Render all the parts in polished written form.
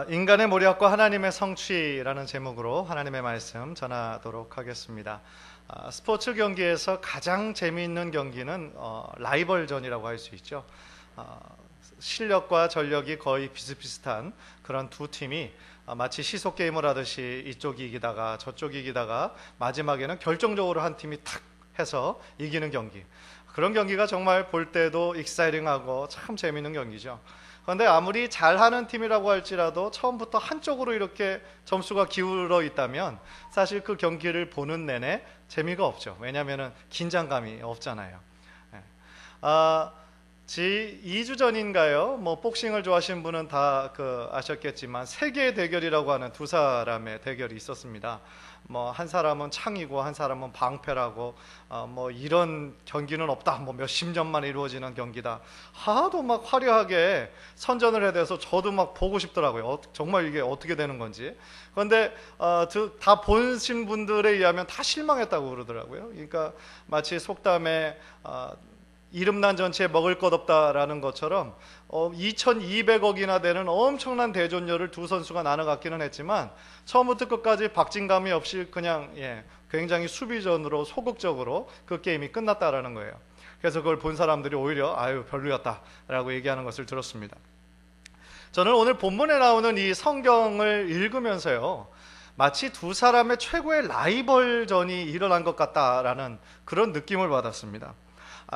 인간의 모략과 하나님의 성취라는 제목으로 하나님의 말씀 전하도록 하겠습니다. 스포츠 경기에서 가장 재미있는 경기는 라이벌전이라고 할 수 있죠. 실력과 전력이 거의 비슷비슷한 그런 두 팀이 마치 시속 게임을 하듯이 이쪽이 이기다가 저쪽이 이기다가 마지막에는 결정적으로 한 팀이 탁 해서 이기는 경기. 그런 경기가 정말 볼 때도 익사이팅하고 참 재미있는 경기죠. 그런데 아무리 잘하는 팀이라고 할지라도 처음부터 한쪽으로 이렇게 점수가 기울어 있다면 사실 그 경기를 보는 내내 재미가 없죠. 왜냐하면 긴장감이 없잖아요. 2주 전인가요? 복싱을 좋아하시는 분은 다 아셨겠지만 세계 대결이라고 하는 두 사람의 대결이 있었습니다. 한 사람은 창이고 한 사람은 방패라고 이런 경기는 없다. 몇십 년만 이루어지는 경기다. 하도 막 화려하게 선전을 해대서 저도 막 보고 싶더라고요. 정말 이게 어떻게 되는 건지. 그런데 다 보신 분들에 의하면 다 실망했다고 그러더라고요. 그러니까 마치 속담에 이름난 전체에 먹을 것 없다라는 것처럼 2200억이나 되는 엄청난 대존료를 두 선수가 나눠 갖기는 했지만 처음부터 끝까지 박진감이 없이 그냥 굉장히 수비전으로 소극적으로 그 게임이 끝났다라는 거예요. 그래서 그걸 본 사람들이 오히려 별로였다라고 얘기하는 것을 들었습니다. 저는 오늘 본문에 나오는 이 성경을 읽으면서요, 마치 두 사람의 최고의 라이벌전이 일어난 것 같다라는 그런 느낌을 받았습니다.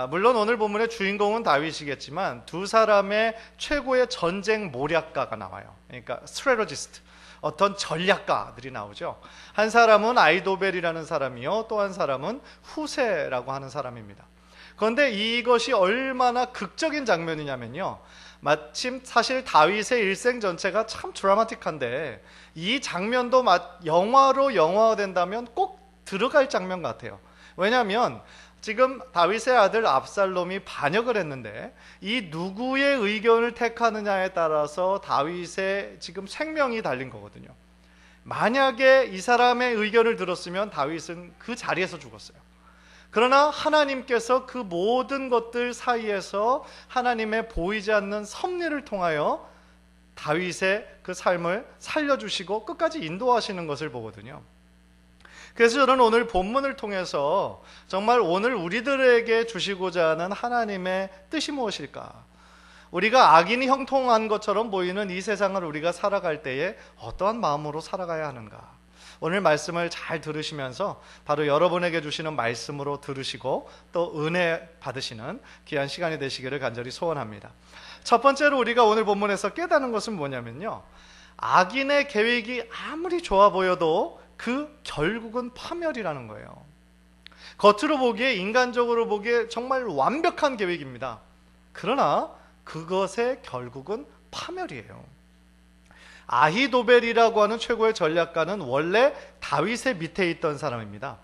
물론 오늘 본문의 주인공은 다윗이겠지만 두 사람의 최고의 전쟁 모략가가 나와요. 그러니까 스트래터지스트, 어떤 전략가들이 나오죠. 한 사람은 아히도벨이라는 사람이요, 또 한 사람은 후세라고 하는 사람입니다. 그런데 이것이 얼마나 극적인 장면이냐면요, 마침 사실 다윗의 일생 전체가 참 드라마틱한데 이 장면도 영화로 영화화된다면 꼭 들어갈 장면 같아요. 왜냐하면 지금 다윗의 아들 압살롬이 반역을 했는데 이 누구의 의견을 택하느냐에 따라서 다윗의 지금 생명이 달린 거거든요. 만약에 이 사람의 의견을 들었으면 다윗은 그 자리에서 죽었어요. 그러나 하나님께서 그 모든 것들 사이에서 하나님의 보이지 않는 섭리를 통하여 다윗의 그 삶을 살려주시고 끝까지 인도하시는 것을 보거든요. 그래서 저는 오늘 본문을 통해서 정말 오늘 우리들에게 주시고자 하는 하나님의 뜻이 무엇일까? 우리가 악인이 형통한 것처럼 보이는 이 세상을 우리가 살아갈 때에 어떠한 마음으로 살아가야 하는가? 오늘 말씀을 잘 들으시면서 바로 여러분에게 주시는 말씀으로 들으시고 또 은혜 받으시는 귀한 시간이 되시기를 간절히 소원합니다. 첫 번째로 우리가 오늘 본문에서 깨닫는 것은 뭐냐면요, 악인의 계획이 아무리 좋아 보여도 그 결국은 파멸이라는 거예요. 겉으로 보기에, 인간적으로 보기에 정말 완벽한 계획입니다. 그러나 그것의 결국은 파멸이에요. 아히도벨이라고 하는 최고의 전략가는 원래 다윗의 밑에 있던 사람입니다.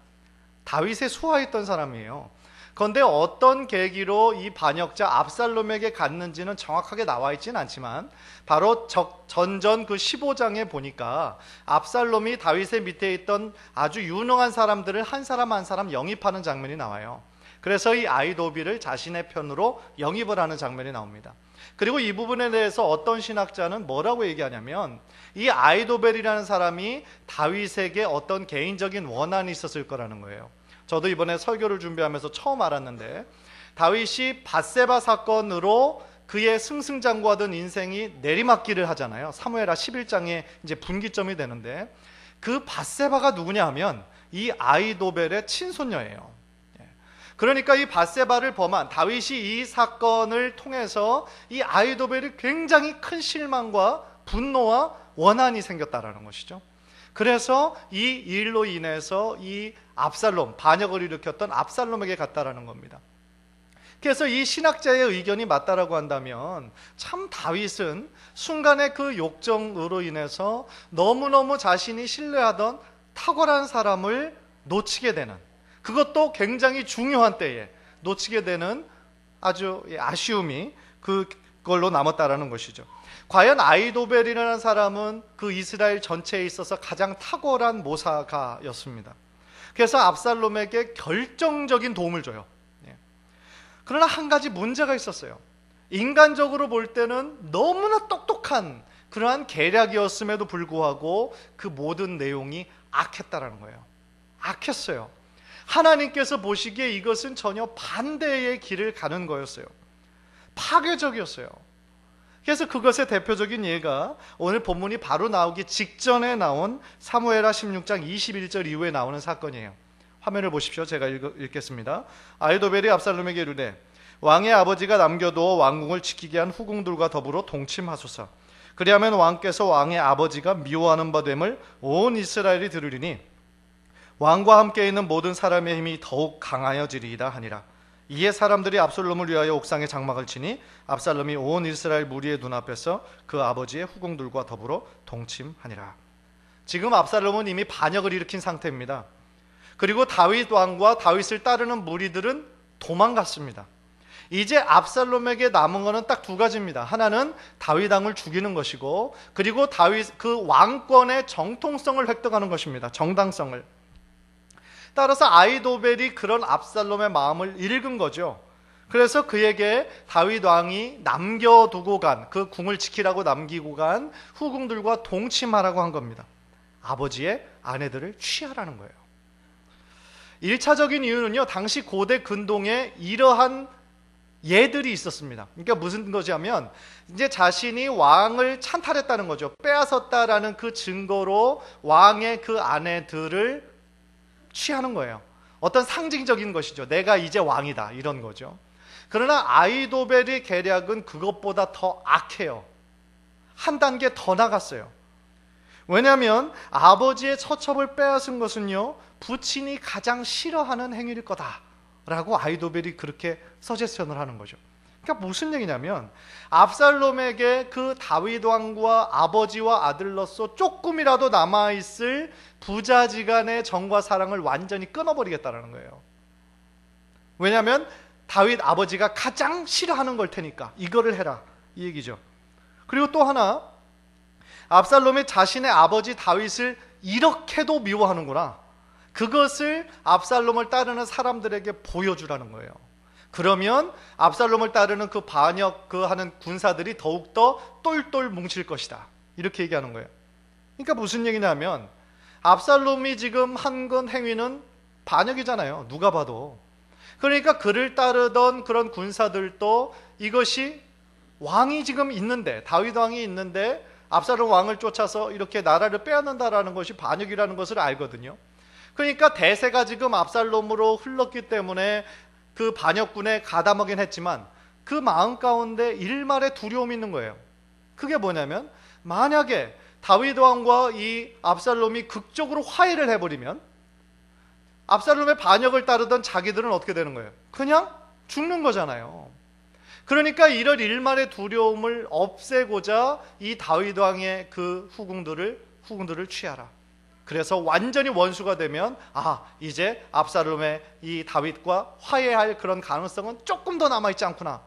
다윗의 수하에 있던 사람이에요. 그런데 어떤 계기로 이 반역자 압살롬에게 갔는지는 정확하게 나와 있지는 않지만 바로 전전 그 15장에 보니까 압살롬이 다윗의 밑에 있던 아주 유능한 사람들을 한 사람 한 사람 영입하는 장면이 나와요. 그래서 이 아히도벨을 자신의 편으로 영입을 하는 장면이 나옵니다. 그리고 이 부분에 대해서 어떤 신학자는 뭐라고 얘기하냐면 이 아히도벨이라는 사람이 다윗에게 어떤 개인적인 원한이 있었을 거라는 거예요. 저도 이번에 설교를 준비하면서 처음 알았는데 다윗이 밧세바 사건으로 그의 승승장구하던 인생이 내리막길을 하잖아요. 사무엘하 11장에 이제 분기점이 되는데 그 밧세바가 누구냐 하면 이 아히도벨의 친손녀예요. 그러니까 이 밧세바를 범한 다윗이 이 사건을 통해서 이 아히도벨이 굉장히 큰 실망과 분노와 원한이 생겼다라는 것이죠. 그래서 이 일로 인해서 이 압살롬, 반역을 일으켰던 압살롬에게 갔다라는 겁니다. 그래서 이 신학자의 의견이 맞다라고 한다면 참 다윗은 순간의 그 욕정으로 인해서 너무너무 자신이 신뢰하던 탁월한 사람을 놓치게 되는, 그것도 굉장히 중요한 때에 놓치게 되는 아주 아쉬움이 그걸로 남았다라는 것이죠. 과연 아히도벨이라는 사람은 그 이스라엘 전체에 있어서 가장 탁월한 모사가였습니다. 그래서 압살롬에게 결정적인 도움을 줘요. 그러나 한 가지 문제가 있었어요. 인간적으로 볼 때는 너무나 똑똑한 그러한 계략이었음에도 불구하고 그 모든 내용이 악했다라는 거예요. 악했어요. 하나님께서 보시기에 이것은 전혀 반대의 길을 가는 거였어요. 파괴적이었어요. 그래서 그것의 대표적인 예가 오늘 본문이 바로 나오기 직전에 나온 사무엘하 16장 21절 이후에 나오는 사건이에요. 화면을 보십시오. 제가 읽겠습니다. 아히도벨이 압살롬에게 이르되 왕의 아버지가 남겨두어 왕궁을 지키게 한 후궁들과 더불어 동침하소서. 그리하면 왕께서 왕의 아버지가 미워하는 바 됨을 온 이스라엘이 들으리니 왕과 함께 있는 모든 사람의 힘이 더욱 강하여지리이다 하니라. 이에 사람들이 압살롬을 위하여 옥상에 장막을 치니 압살롬이 온 이스라엘 무리의 눈앞에서 그 아버지의 후궁들과 더불어 동침하니라. 지금 압살롬은 이미 반역을 일으킨 상태입니다. 그리고 다윗 왕과 다윗을 따르는 무리들은 도망갔습니다. 이제 압살롬에게 남은 것은 딱 두 가지입니다. 하나는 다윗 왕을 죽이는 것이고, 그리고 다윗 그 왕권의 정통성을 획득하는 것입니다. 정당성을. 따라서 아히도벨이 그런 압살롬의 마음을 읽은 거죠. 그래서 그에게 다윗 왕이 남겨두고 간, 그 궁을 지키라고 남기고 간 후궁들과 동침하라고 한 겁니다. 아버지의 아내들을 취하라는 거예요. 1차적인 이유는요, 당시 고대 근동에 이러한 예들이 있었습니다. 그러니까 무슨 거냐면 이제 자신이 왕을 찬탈했다는 거죠. 빼앗았다라는 그 증거로 왕의 그 아내들을 취하는 거예요. 어떤 상징적인 것이죠. 내가 이제 왕이다, 이런 거죠. 그러나 아히도벨의 계략은 그것보다 더 악해요. 한 단계 더 나갔어요. 왜냐하면 아버지의 처첩을 빼앗은 것은요, 부친이 가장 싫어하는 행위일 거다라고 아히도벨이 그렇게 서제션을 하는 거죠. 그러니까 무슨 얘기냐면 압살롬에게 그 다윗 왕과 아버지와 아들로서 조금이라도 남아있을 부자지간의 정과 사랑을 완전히 끊어버리겠다는 거예요. 왜냐하면 다윗 아버지가 가장 싫어하는 걸 테니까 이거를 해라, 이 얘기죠. 그리고 또 하나, 압살롬이 자신의 아버지 다윗을 이렇게도 미워하는구나, 그것을 압살롬을 따르는 사람들에게 보여주라는 거예요. 그러면 압살롬을 따르는 그 반역 하는 군사들이 더욱더 똘똘 뭉칠 것이다, 이렇게 얘기하는 거예요. 그러니까 무슨 얘기냐면 압살롬이 지금 한 건 행위는 반역이잖아요, 누가 봐도. 그러니까 그를 따르던 그런 군사들도 이것이 왕이 지금 있는데, 다윗 왕이 있는데 압살롬 왕을 쫓아서 이렇게 나라를 빼앗는다라는 것이 반역이라는 것을 알거든요. 그러니까 대세가 지금 압살롬으로 흘렀기 때문에 그 반역군에 가담하긴 했지만 그 마음 가운데 일말의 두려움이 있는 거예요. 그게 뭐냐면 만약에 다윗 왕과 이 압살롬이 극적으로 화해를 해버리면 압살롬의 반역을 따르던 자기들은 어떻게 되는 거예요? 그냥 죽는 거잖아요. 그러니까 이런 일말의 두려움을 없애고자 이 다윗 왕의 그 후궁들을 취하라. 그래서 완전히 원수가 되면 이제 압살롬의 이 다윗과 화해할 그런 가능성은 조금 더 남아있지 않구나,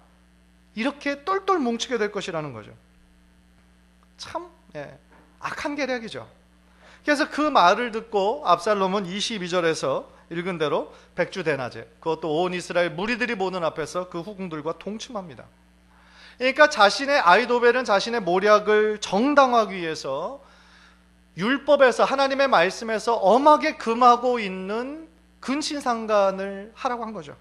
이렇게 똘똘 뭉치게 될 것이라는 거죠. 참 악한 계략이죠. 그래서 그 말을 듣고 압살롬은 22절에서 읽은 대로 백주대낮에, 그것도 온 이스라엘 무리들이 보는 앞에서 그 후궁들과 동침합니다. 그러니까 아히도벨은 자신의 모략을 정당화하기 위해서 율법에서, 하나님의 말씀에서 엄하게 금하고 있는 근친상간을 하라고 한 거죠.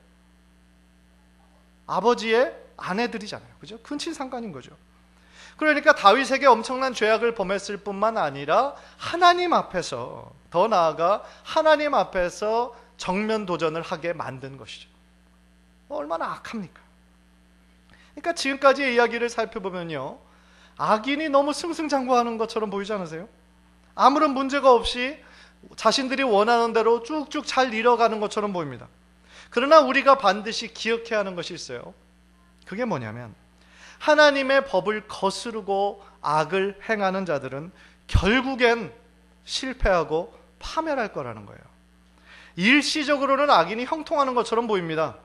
아버지의 아내들이잖아요, 그죠? 근친상간인 거죠. 그러니까 다윗에게 엄청난 죄악을 범했을 뿐만 아니라 하나님 앞에서, 더 나아가 하나님 앞에서 정면 도전을 하게 만든 것이죠. 얼마나 악합니까? 그러니까 지금까지의 이야기를 살펴보면요, 악인이 너무 승승장구하는 것처럼 보이지 않으세요? 아무런 문제가 없이 자신들이 원하는 대로 쭉쭉 잘 이뤄가는 것처럼 보입니다. 그러나 우리가 반드시 기억해야 하는 것이 있어요. 그게 뭐냐면 하나님의 법을 거스르고 악을 행하는 자들은 결국엔 실패하고 파멸할 거라는 거예요. 일시적으로는 악인이 형통하는 것처럼 보입니다.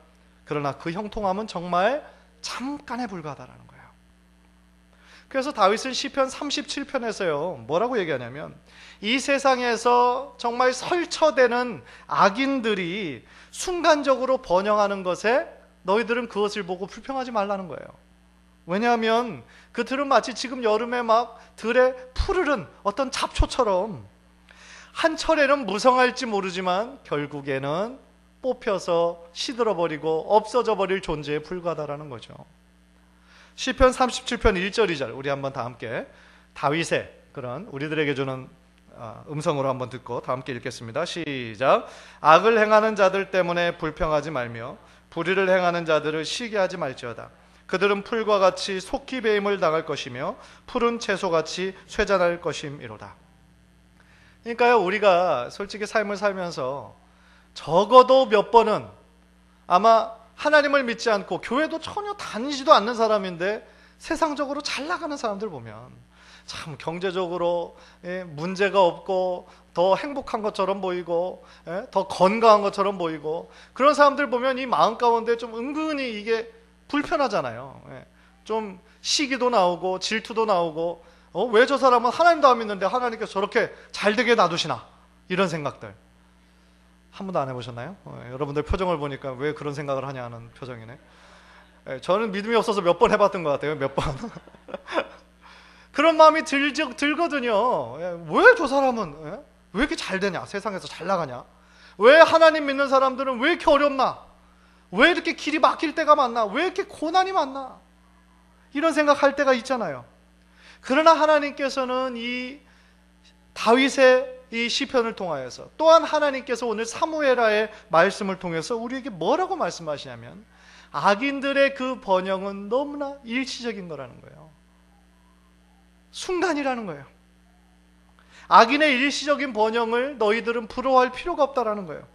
그러나 그 형통함은 정말 잠깐에 불과하다는 거예요. 그래서 다윗은 시편 37편에서요 뭐라고 얘기하냐면 이 세상에서 정말 설쳐대는 악인들이 순간적으로 번영하는 것에 너희들은 그것을 보고 불평하지 말라는 거예요. 왜냐하면 그 들은 마치 지금 여름에 막 들에 푸르른 어떤 잡초처럼 한 철에는 무성할지 모르지만 결국에는 뽑혀서 시들어버리고 없어져 버릴 존재에 불과하다라는 거죠. 시편 37편 1절 2절 우리 한번 다 함께 다윗의 그런 우리들에게 주는 음성으로 한번 듣고 다 함께 읽겠습니다. 시작. 악을 행하는 자들 때문에 불평하지 말며 불의를 행하는 자들을 시기 하지 말지어다. 그들은 풀과 같이 속히 배임을 당할 것이며 푸른 채소같이 쇠잔할 것임이로다. 그러니까요, 우리가 솔직히 삶을 살면서 적어도 몇 번은 아마 하나님을 믿지 않고 교회도 전혀 다니지도 않는 사람인데 세상적으로 잘 나가는 사람들 보면 참 경제적으로 문제가 없고 더 행복한 것처럼 보이고 더 건강한 것처럼 보이고 그런 사람들 보면 이 마음 가운데 좀 은근히 이게 불편하잖아요. 좀 시기도 나오고 질투도 나오고 왜 저 사람은 하나님도 안 믿는데 하나님께서 저렇게 잘 되게 놔두시나, 이런 생각들 한 번도 안 해보셨나요? 여러분들 표정을 보니까 왜 그런 생각을 하냐 하는 표정이네. 저는 믿음이 없어서 몇 번 해봤던 것 같아요. 몇 번. 그런 마음이 들거든요. 왜 저 사람은 왜 이렇게 잘 되냐, 세상에서 잘 나가냐, 왜 하나님 믿는 사람들은 왜 이렇게 어렵나, 왜 이렇게 길이 막힐 때가 많나, 왜 이렇게 고난이 많나, 이런 생각할 때가 있잖아요. 그러나 하나님께서는 이 다윗의 이 시편을 통하여서 또한 하나님께서 오늘 사무엘하의 말씀을 통해서 우리에게 뭐라고 말씀하시냐면 악인들의 그 번영은 너무나 일시적인 거라는 거예요. 순간이라는 거예요. 악인의 일시적인 번영을 너희들은 부러워할 필요가 없다라는 거예요.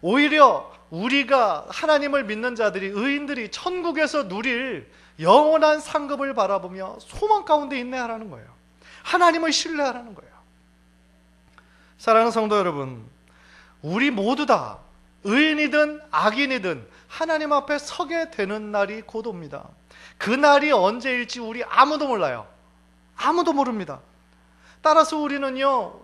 오히려 우리가 하나님을 믿는 자들이, 의인들이 천국에서 누릴 영원한 상급을 바라보며 소망 가운데 인내하라는 거예요. 하나님을 신뢰하라는 거예요. 사랑하는 성도 여러분, 우리 모두 다 의인이든 악인이든 하나님 앞에 서게 되는 날이 곧 옵니다. 그 날이 언제일지 우리 아무도 몰라요. 아무도 모릅니다. 따라서 우리는요,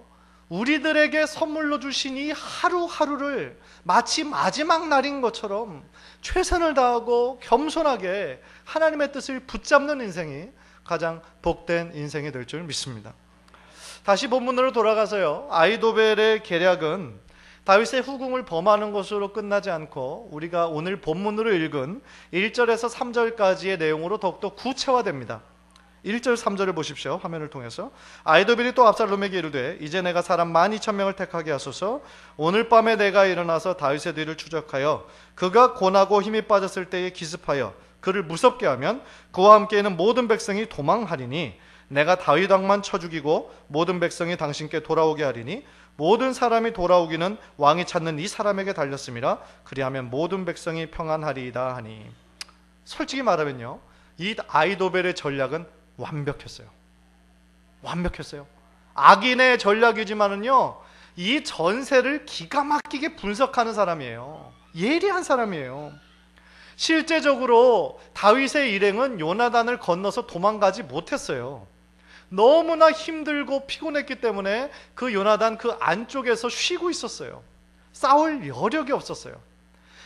우리들에게 선물로 주신 이 하루하루를 마치 마지막 날인 것처럼 최선을 다하고 겸손하게 하나님의 뜻을 붙잡는 인생이 가장 복된 인생이 될 줄 믿습니다. 다시 본문으로 돌아가서요, 아히도벨의 계략은 다윗의 후궁을 범하는 것으로 끝나지 않고 우리가 오늘 본문으로 읽은 1절에서 3절까지의 내용으로 더욱더 구체화됩니다. 1절 3절을 보십시오. 화면을 통해서. 아히도벨이 또 압살롬에게 이르되 이제 내가 사람 12,000명을 택하게 하소서. 오늘 밤에 내가 일어나서 다윗의 뒤를 추적하여 그가 고나고 힘이 빠졌을 때에 기습하여 그를 무섭게 하면 그와 함께 있는 모든 백성이 도망하리니 내가 다윗 왕만 쳐 죽이고 모든 백성이 당신께 돌아오게 하리니 모든 사람이 돌아오기는 왕이 찾는 이 사람에게 달렸음이라. 그리하면 모든 백성이 평안하리이다 하니. 솔직히 말하면요, 이 아히도벨의 전략은 완벽했어요. 완벽했어요. 악인의 전략이지만은요, 이 전세를 기가 막히게 분석하는 사람이에요. 예리한 사람이에요. 실제적으로 다윗의 일행은 요나단을 건너서 도망가지 못했어요. 너무나 힘들고 피곤했기 때문에 그 요나단 그 안쪽에서 쉬고 있었어요. 싸울 여력이 없었어요.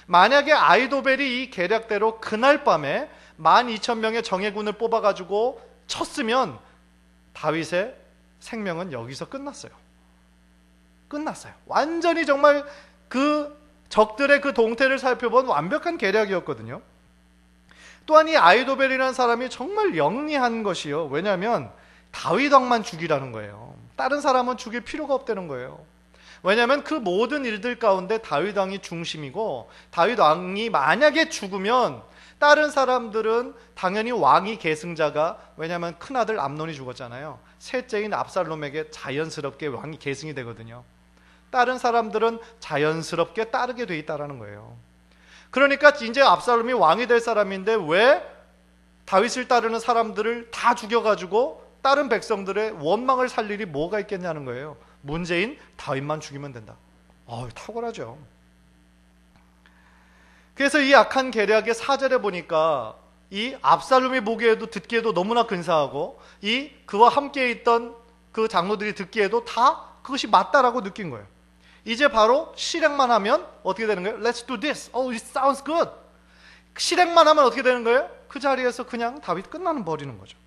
만약에 아히도벨이 이 계략대로 그날 밤에 12,000명의 정예군을 뽑아가지고 쳤으면 다윗의 생명은 여기서 끝났어요. 끝났어요. 완전히 정말 그 적들의 그 동태를 살펴본 완벽한 계략이었거든요. 또한 이 아히도벨이라는 사람이 정말 영리한 것이요, 왜냐하면 다윗 왕만 죽이라는 거예요. 다른 사람은 죽일 필요가 없다는 거예요. 왜냐하면 그 모든 일들 가운데 다윗 왕이 중심이고, 다윗 왕이 만약에 죽으면 다른 사람들은 당연히 왕위 계승자가, 왜냐하면 큰아들 암논이 죽었잖아요. 셋째인 압살롬에게 자연스럽게 왕위 계승이 되거든요. 다른 사람들은 자연스럽게 따르게 돼 있다는 거예요. 그러니까 이제 압살롬이 왕이 될 사람인데 왜 다윗을 따르는 사람들을 다 죽여가지고 다른 백성들의 원망을 살 일이 뭐가 있겠냐는 거예요. 문제인 다윗만 죽이면 된다. 탁월하죠. 그래서 이 악한 계략의 4절에 보니까 이 압살롬이 보기에도 듣기에도 너무나 근사하고 이 그와 함께 있던 그 장로들이 듣기에도 다 그것이 맞다라고 느낀 거예요. 이제 바로 실행만 하면 어떻게 되는 거예요? Let's do this. Oh, it sounds good. 실행만 하면 어떻게 되는 거예요? 그 자리에서 그냥 다윗 끝나는 버리는 거죠.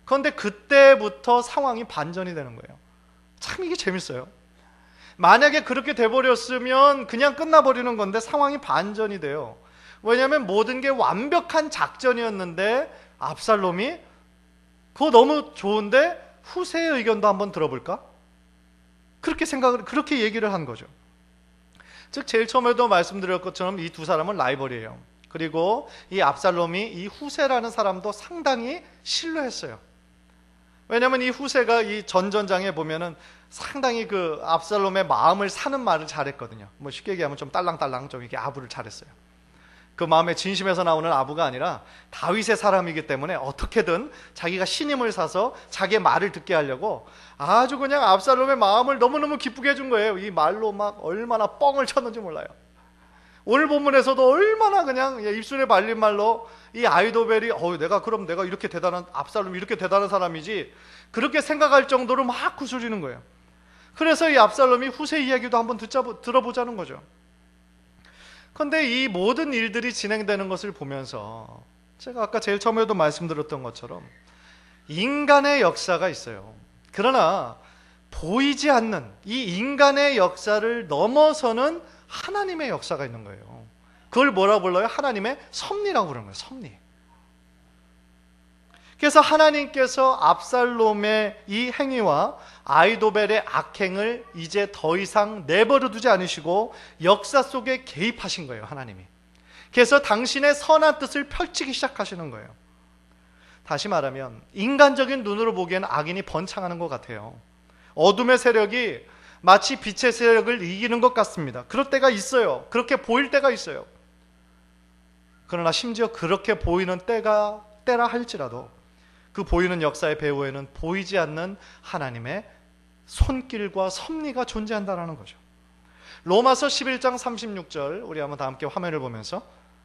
그런데 그때부터 상황이 반전이 되는 거예요. 참 이게 재밌어요. 만약에 그렇게 돼버렸으면 그냥 끝나버리는 건데 상황이 반전이 돼요. 왜냐하면 모든 게 완벽한 작전이었는데 압살롬이 그거 너무 좋은데 후세의 의견도 한번 들어볼까? 그렇게 얘기를 한 거죠. 즉 제일 처음에도 말씀드렸던 것처럼 이 두 사람은 라이벌이에요. 그리고 이 압살롬이 이 후세라는 사람도 상당히 신뢰했어요. 왜냐하면 이 후세가 이 전전장에 보면은 상당히 그 압살롬의 마음을 사는 말을 잘했거든요. 뭐 쉽게 얘기하면 좀 딸랑딸랑 좀 이렇게 아부를 잘했어요. 그 마음에 진심에서 나오는 아부가 아니라 다윗의 사람이기 때문에 어떻게든 자기가 신임을 사서 자기의 말을 듣게 하려고 아주 그냥 압살롬의 마음을 너무너무 기쁘게 해준 거예요. 이 말로 막 얼마나 뻥을 쳤는지 몰라요. 오늘 본문에서도 얼마나 그냥 입술에 발린 말로 이 아이도벨이 내가 이렇게 대단한 압살롬이 이렇게 대단한 사람이지 그렇게 생각할 정도로 막 구슬리는 거예요. 그래서 이 압살롬이 후세 이야기도 한번 들어보자는 거죠. 그런데 이 모든 일들이 진행되는 것을 보면서 제가 아까 제일 처음에도 말씀드렸던 것처럼 인간의 역사가 있어요. 그러나 보이지 않는 이 인간의 역사를 넘어서는 하나님의 역사가 있는 거예요. 그걸 뭐라고 불러요? 하나님의 섭리라고 그러는 거예요. 섭리. 그래서 하나님께서 압살롬의 이 행위와 아이도벨의 악행을 이제 더 이상 내버려 두지 않으시고 역사 속에 개입하신 거예요. 하나님이. 그래서 당신의 선한 뜻을 펼치기 시작하시는 거예요. 다시 말하면 인간적인 눈으로 보기에는 악인이 번창하는 것 같아요. 어둠의 세력이 마치 빛의 세력을 이기는 것 같습니다. 그럴 때가 있어요. 그렇게 보일 때가 있어요. 그러나 심지어 그렇게 보이는 때라 할지라도 그 보이는 역사의 배후에는 보이지 않는 하나님의 손길과 섭리가 존재한다는 거죠. 로마서 11장 36절 우리 한번 다 함께 화면을 보면서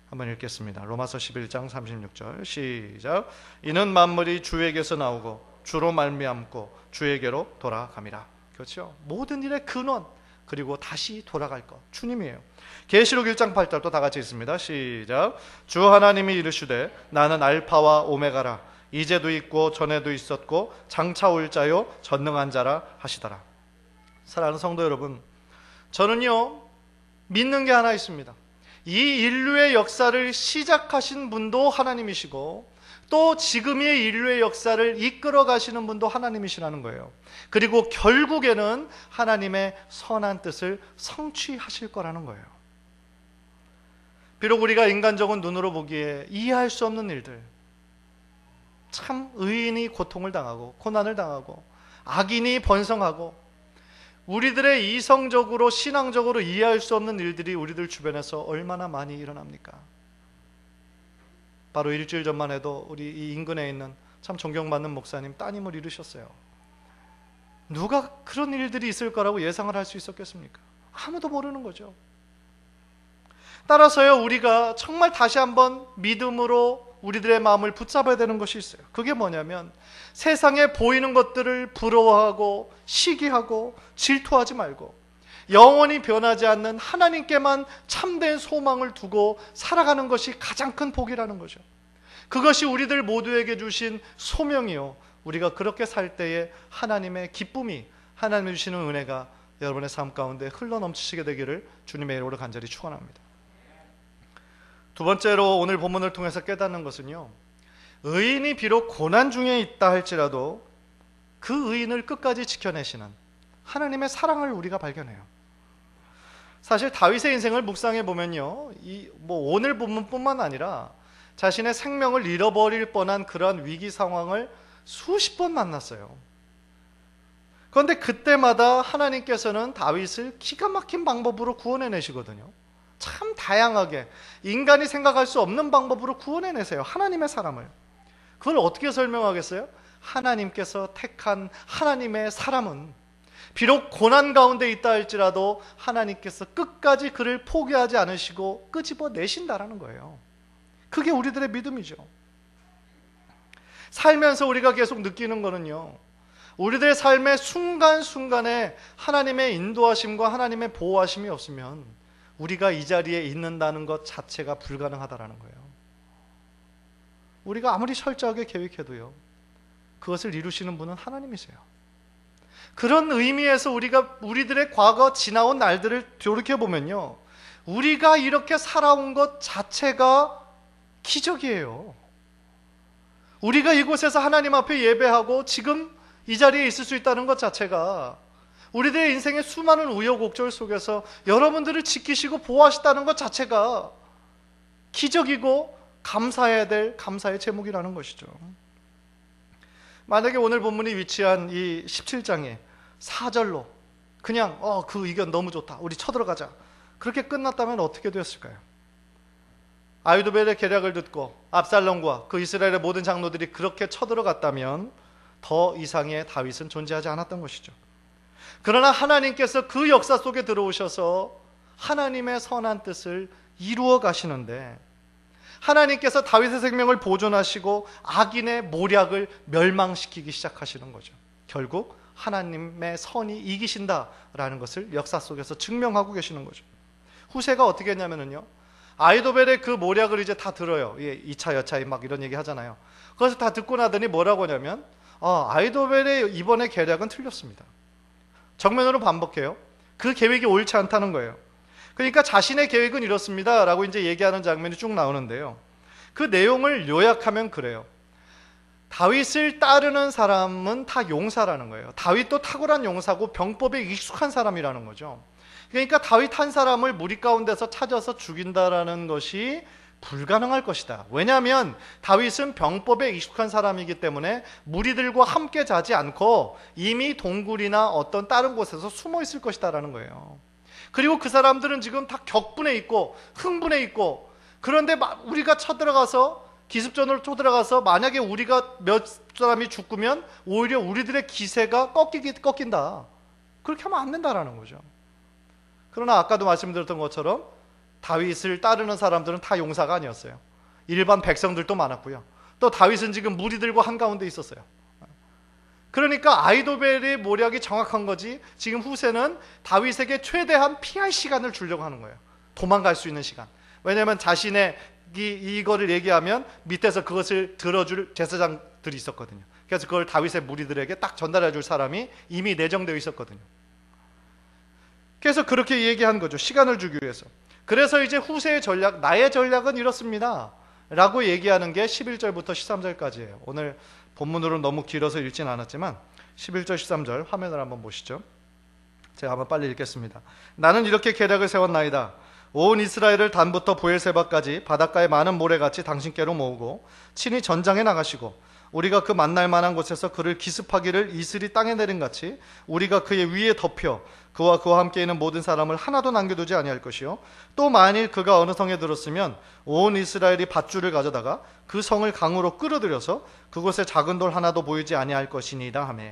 한번 읽겠습니다. 로마서 11장 36절 시작. 이는 만물이 주에게서 나오고 주로 말미암고 주에게로 돌아감이라. 그렇죠? 모든 일의 근원 그리고 다시 돌아갈 것 주님이에요. 계시록 1장 8절 또 다 같이 읽습니다. 시작. 주 하나님이 이르시되 나는 알파와 오메가라 이제도 있고 전에도 있었고 장차 올 자요 전능한 자라 하시더라. 사랑하는 성도 여러분, 저는요 믿는 게 하나 있습니다. 이 인류의 역사를 시작하신 분도 하나님이시고 또 지금의 인류의 역사를 이끌어 가시는 분도 하나님이시라는 거예요. 그리고 결국에는 하나님의 선한 뜻을 성취하실 거라는 거예요. 비록 우리가 인간적인 눈으로 보기에 이해할 수 없는 일들, 참 의인이 고통을 당하고 고난을 당하고 악인이 번성하고 우리들의 이성적으로 신앙적으로 이해할 수 없는 일들이 우리들 주변에서 얼마나 많이 일어납니까? 바로 일주일 전만 해도 우리 이 인근에 있는 참 존경받는 목사님 따님을 잃으셨어요. 누가 그런 일들이 있을 거라고 예상을 할 수 있었겠습니까? 아무도 모르는 거죠. 따라서요 우리가 정말 다시 한번 믿음으로 우리들의 마음을 붙잡아야 되는 것이 있어요. 그게 뭐냐면 세상에 보이는 것들을 부러워하고 시기하고 질투하지 말고 영원히 변하지 않는 하나님께만 참된 소망을 두고 살아가는 것이 가장 큰 복이라는 거죠. 그것이 우리들 모두에게 주신 소명이요, 우리가 그렇게 살 때에 하나님의 기쁨이, 하나님이 주시는 은혜가 여러분의 삶 가운데 흘러넘치시게 되기를 주님의 이름으로 간절히 축원합니다. 두 번째로 오늘 본문을 통해서 깨닫는 것은요, 의인이 비록 고난 중에 있다 할지라도 그 의인을 끝까지 지켜내시는 하나님의 사랑을 우리가 발견해요. 사실 다윗의 인생을 묵상해 보면요, 오늘 본문뿐만 아니라 자신의 생명을 잃어버릴 뻔한 그러한 위기 상황을 수십 번 만났어요. 그런데 그때마다 하나님께서는 다윗을 기가 막힌 방법으로 구원해내시거든요. 참 다양하게 인간이 생각할 수 없는 방법으로 구원해내세요. 하나님의 사람을. 그걸 어떻게 설명하겠어요? 하나님께서 택한 하나님의 사람은 비록 고난 가운데 있다 할지라도 하나님께서 끝까지 그를 포기하지 않으시고 끄집어내신다라는 거예요. 그게 우리들의 믿음이죠. 살면서 우리가 계속 느끼는 거는요, 우리들의 삶의 순간순간에 하나님의 인도하심과 하나님의 보호하심이 없으면 우리가 이 자리에 있는다는 것 자체가 불가능하다라는 거예요. 우리가 아무리 철저하게 계획해도요, 그것을 이루시는 분은 하나님이세요. 그런 의미에서 우리들의 과거 지나온 날들을 돌이켜보면요, 우리가 이렇게 살아온 것 자체가 기적이에요. 우리가 이곳에서 하나님 앞에 예배하고 지금 이 자리에 있을 수 있다는 것 자체가, 우리들의 인생의 수많은 우여곡절 속에서 여러분들을 지키시고 보호하셨다는 것 자체가 기적이고 감사해야 될 감사의 제목이라는 것이죠. 만약에 오늘 본문이 위치한 이 17장에 4절로 그냥 그 의견 너무 좋다, 우리 쳐들어가자, 그렇게 끝났다면 어떻게 되었을까요? 아히도벨의 계략을 듣고 압살롬과 그 이스라엘의 모든 장로들이 그렇게 쳐들어갔다면 더 이상의 다윗은 존재하지 않았던 것이죠. 그러나 하나님께서 그 역사 속에 들어오셔서 하나님의 선한 뜻을 이루어 가시는데, 하나님께서 다윗의 생명을 보존하시고 악인의 모략을 멸망시키기 시작하시는 거죠. 결국 하나님의 선이 이기신다라는 것을 역사 속에서 증명하고 계시는 거죠. 후세가 어떻게 했냐면요, 아히도벨의 그 모략을 이제 다 들어요. 2차 여차히 막 이런 얘기 하잖아요. 그래서 다 듣고 나더니 뭐라고 하냐면, 아히도벨의 이번에 계략은 틀렸습니다. 정면으로 반복해요. 그 계획이 옳지 않다는 거예요. 그러니까 자신의 계획은 이렇습니다 라고 이제 얘기하는 장면이 쭉 나오는데요, 그 내용을 요약하면 그래요. 다윗을 따르는 사람은 다 용사라는 거예요. 다윗도 탁월한 용사고 병법에 익숙한 사람이라는 거죠. 그러니까 다윗 한 사람을 무리 가운데서 찾아서 죽인다라는 것이 불가능할 것이다. 왜냐하면 다윗은 병법에 익숙한 사람이기 때문에 무리들과 함께 자지 않고 이미 동굴이나 어떤 다른 곳에서 숨어 있을 것이다 라는 거예요. 그리고 그 사람들은 지금 다 격분해 있고 흥분해 있고, 그런데 우리가 쳐들어가서 기습전으로 쳐들어가서 만약에 우리가 몇 사람이 죽으면 오히려 우리들의 기세가 꺾인다, 그렇게 하면 안 된다라는 거죠. 그러나 아까도 말씀드렸던 것처럼 다윗을 따르는 사람들은 다 용사가 아니었어요. 일반 백성들도 많았고요, 또 다윗은 지금 무리들과 한가운데 있었어요. 그러니까 아히도벨의 모략이 정확한 거지, 지금 후세는 다윗에게 최대한 피할 시간을 주려고 하는 거예요. 도망갈 수 있는 시간. 왜냐하면 자신의 이거를 얘기하면 밑에서 그것을 들어줄 제사장들이 있었거든요. 그래서 그걸 다윗의 무리들에게 딱 전달해 줄 사람이 이미 내정되어 있었거든요. 그래서 그렇게 얘기한 거죠. 시간을 주기 위해서. 그래서 이제 후세의 전략, 나의 전략은 이렇습니다 라고 얘기하는 게 11절부터 13절까지예요. 오늘 본문으로는 너무 길어서 읽진 않았지만 11절 13절 화면을 한번 보시죠. 제가 한번 빨리 읽겠습니다. 나는 이렇게 계략을 세웠나이다. 온 이스라엘을 단부터 브엘세바까지 바닷가의 많은 모래같이 당신께로 모으고 친히 전장에 나가시고, 우리가 그 만날 만한 곳에서 그를 기습하기를 이슬이 땅에 내린 같이 우리가 그의 위에 덮여 그와 그와 함께 있는 모든 사람을 하나도 남겨두지 아니할 것이요, 또 만일 그가 어느 성에 들었으면 온 이스라엘이 밧줄을 가져다가 그 성을 강으로 끌어들여서 그곳에 작은 돌 하나도 보이지 아니할 것이니이다 하며.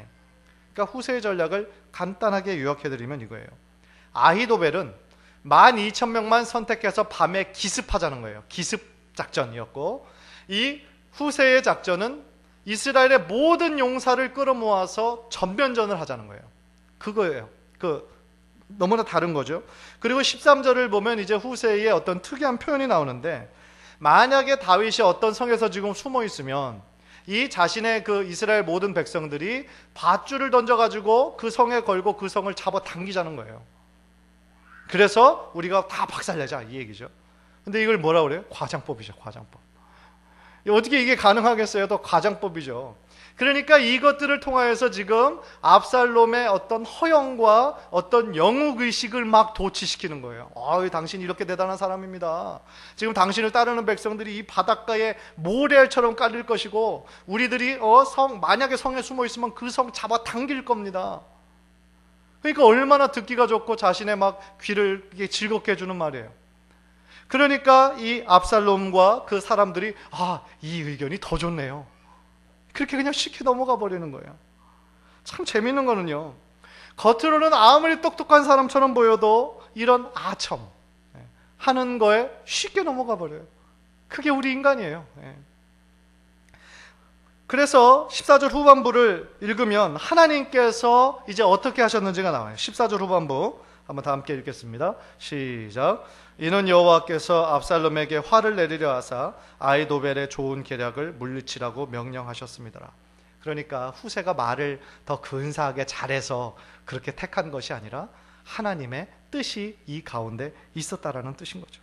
그러니까 후세의 전략을 간단하게 요약해드리면 이거예요. 아히도벨은 12,000명만 선택해서 밤에 기습하자는 거예요. 기습 작전이었고, 이 후세의 작전은 이스라엘의 모든 용사를 끌어모아서 전면전을 하자는 거예요. 그거예요. 너무나 다른 거죠. 그리고 13절을 보면 이제 후세의 어떤 특이한 표현이 나오는데, 만약에 다윗이 어떤 성에서 지금 숨어 있으면 이 자신의 그 이스라엘 모든 백성들이 밧줄을 던져가지고 그 성에 걸고 그 성을 잡아 당기자는 거예요. 그래서 우리가 다 박살내자 이 얘기죠. 근데 이걸 뭐라고 그래요? 과장법이죠. 과장법. 어떻게 이게 가능하겠어요? 또 과장법이죠. 그러니까 이것들을 통하여서 지금 압살롬의 어떤 허영과 어떤 영웅의식을 막 도취시키는 거예요. 당신 이렇게 대단한 사람입니다. 지금 당신을 따르는 백성들이 이 바닷가에 모래알처럼 깔릴 것이고, 우리들이 만약에 성에 숨어 있으면 그 성 잡아 당길 겁니다. 그러니까 얼마나 듣기가 좋고 자신의 막 귀를 즐겁게 해주는 말이에요. 그러니까 이 압살롬과 그 사람들이 이 의견이 더 좋네요, 그렇게 그냥 쉽게 넘어가 버리는 거예요. 참 재밌는 거는요, 겉으로는 아무리 똑똑한 사람처럼 보여도 이런 아첨 하는 거에 쉽게 넘어가 버려요. 그게 우리 인간이에요. 그래서 14절 후반부를 읽으면 하나님께서 이제 어떻게 하셨는지가 나와요. 14절 후반부 한번 다 함께 읽겠습니다. 시작. 이는 여호와께서 압살롬에게 화를 내리려 하사 아히도벨의 좋은 계략을 물리치라고 명령하셨습니다. 그러니까 후세가 말을 더 근사하게 잘해서 그렇게 택한 것이 아니라 하나님의 뜻이 이 가운데 있었다라는 뜻인 거죠.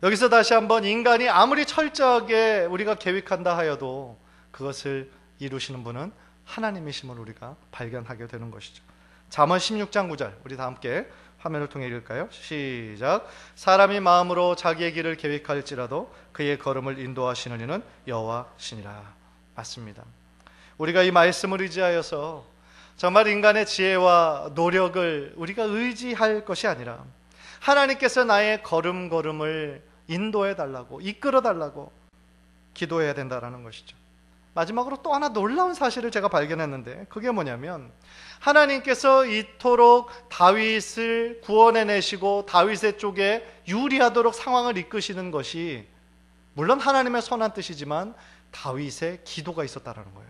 여기서 다시 한번 인간이 아무리 철저하게 우리가 계획한다 하여도 그것을 이루시는 분은 하나님이심을 우리가 발견하게 되는 것이죠. 잠언 16장 9절 우리 다 함께 화면을 통해 읽을까요? 시작. 사람이 마음으로 자기의 길을 계획할지라도 그의 걸음을 인도하시는 이는 여호와시니라. 맞습니다. 우리가 이 말씀을 의지하여서 정말 인간의 지혜와 노력을 우리가 의지할 것이 아니라 하나님께서 나의 걸음걸음을 인도해 달라고, 이끌어 달라고 기도해야 된다는 것이죠. 마지막으로 또 하나 놀라운 사실을 제가 발견했는데 그게 뭐냐면 하나님께서 이토록 다윗을 구원해내시고 다윗의 쪽에 유리하도록 상황을 이끄시는 것이 물론 하나님의 선한 뜻이지만 다윗의 기도가 있었다는 거예요.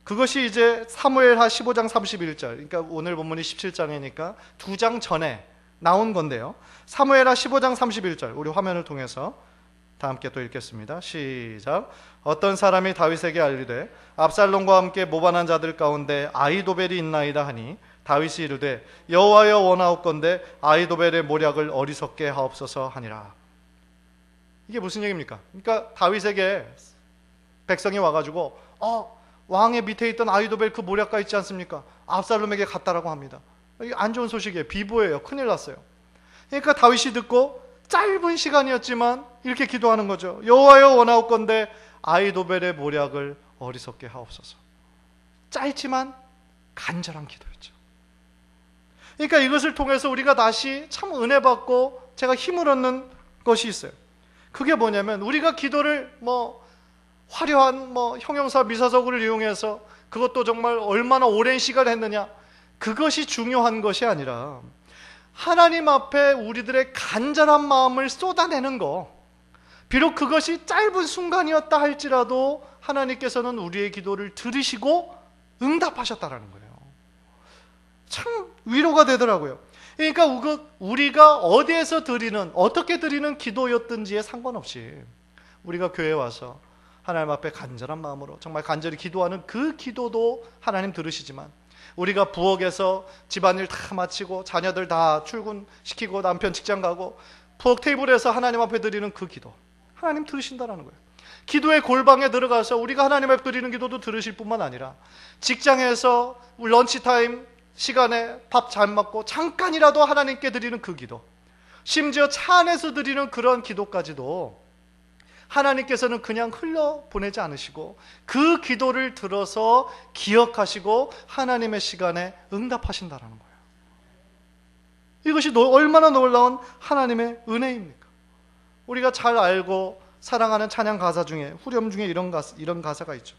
그것이 이제 사무엘하 15장 31절, 그러니까 오늘 본문이 17장이니까 2장 전에 나온 건데요. 사무엘하 15장 31절 우리 화면을 통해서 다 함께 또 읽겠습니다. 시작. 어떤 사람이 다윗에게 알리되 압살롬과 함께 모반한 자들 가운데 아히도벨이 있나이다 하니 다윗이 이르되 여호와여 원하옵건대 아히도벨의 모략을 어리석게 하옵소서 하니라. 이게 무슨 얘기입니까? 그러니까 다윗에게 백성이 와가지고 왕의 밑에 있던 아히도벨 그 모략가 있지 않습니까? 압살롬에게 갔다라고 합니다. 이게 안 좋은 소식이에요. 비보예요. 큰일 났어요. 그러니까 다윗이 듣고 짧은 시간이었지만 이렇게 기도하는 거죠. 여호와여 원하옵건대 아히도벨의 모략을 어리석게 하옵소서. 짧지만 간절한 기도였죠. 그러니까 이것을 통해서 우리가 다시 참 은혜 받고 제가 힘을 얻는 것이 있어요. 그게 뭐냐면 우리가 기도를 화려한 형용사 미사석을 이용해서 그것도 정말 얼마나 오랜 시간을 했느냐, 그것이 중요한 것이 아니라 하나님 앞에 우리들의 간절한 마음을 쏟아내는 거, 비록 그것이 짧은 순간이었다 할지라도 하나님께서는 우리의 기도를 들으시고 응답하셨다라는 거예요. 참 위로가 되더라고요. 그러니까 우리가 어디에서 드리는, 어떻게 드리는 기도였든지에 상관없이 우리가 교회에 와서 하나님 앞에 간절한 마음으로 정말 간절히 기도하는 그 기도도 하나님 들으시지만, 우리가 부엌에서 집안일 다 마치고 자녀들 다 출근시키고 남편 직장 가고 부엌 테이블에서 하나님 앞에 드리는 그 기도, 하나님 들으신다는 거예요. 기도의 골방에 들어가서 우리가 하나님 앞에 드리는 기도도 들으실 뿐만 아니라 직장에서 런치타임 시간에 밥 잘 먹고 잠깐이라도 하나님께 드리는 그 기도, 심지어 차 안에서 드리는 그런 기도까지도 하나님께서는 그냥 흘려보내지 않으시고 그 기도를 들어서 기억하시고 하나님의 시간에 응답하신다는 거예요. 이것이 얼마나 놀라운 하나님의 은혜입니까? 우리가 잘 알고 사랑하는 찬양 가사 중에, 후렴 중에 이런 가사가 있죠.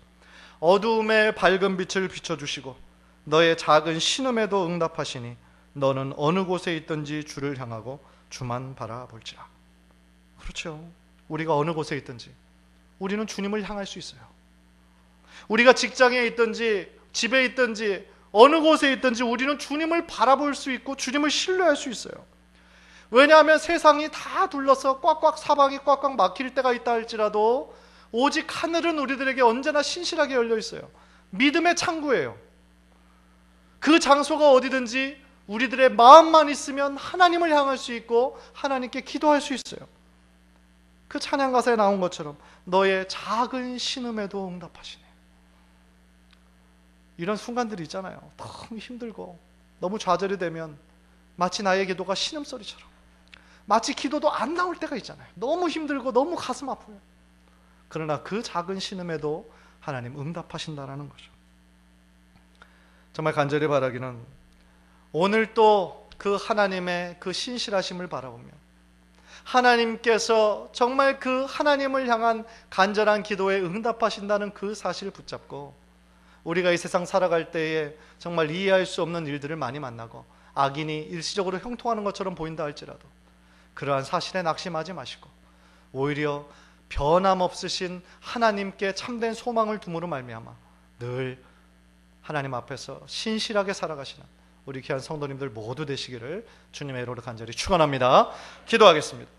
어두움에 밝은 빛을 비춰주시고 너의 작은 신음에도 응답하시니 너는 어느 곳에 있든지 주를 향하고 주만 바라볼지라. 그렇죠. 우리가 어느 곳에 있든지 우리는 주님을 향할 수 있어요. 우리가 직장에 있든지 집에 있든지 어느 곳에 있든지 우리는 주님을 바라볼 수 있고 주님을 신뢰할 수 있어요. 왜냐하면 세상이 다 둘러서 사방이 꽉꽉 막힐 때가 있다 할지라도 오직 하늘은 우리들에게 언제나 신실하게 열려 있어요. 믿음의 창구예요. 그 장소가 어디든지 우리들의 마음만 있으면 하나님을 향할 수 있고 하나님께 기도할 수 있어요. 그 찬양 가사에 나온 것처럼 너의 작은 신음에도 응답하시네. 이런 순간들이 있잖아요. 너무 힘들고 너무 좌절이 되면 마치 나의 기도가 신음소리처럼, 마치 기도도 안 나올 때가 있잖아요. 너무 힘들고 너무 가슴 아파요. 그러나 그 작은 신음에도 하나님 응답하신다는 거죠. 정말 간절히 바라기는 오늘 또 그 하나님의 그 신실하심을 바라보며 하나님께서 정말 그 하나님을 향한 간절한 기도에 응답하신다는 그 사실을 붙잡고 우리가 이 세상 살아갈 때에 정말 이해할 수 없는 일들을 많이 만나고 악인이 일시적으로 형통하는 것처럼 보인다 할지라도 그러한 사실에 낙심하지 마시고 오히려 변함없으신 하나님께 참된 소망을 둠으로 말미암아 늘 하나님 앞에서 신실하게 살아가시는 우리 귀한 성도님들 모두 되시기를 주님의 이름으로 간절히 축원합니다. 기도하겠습니다.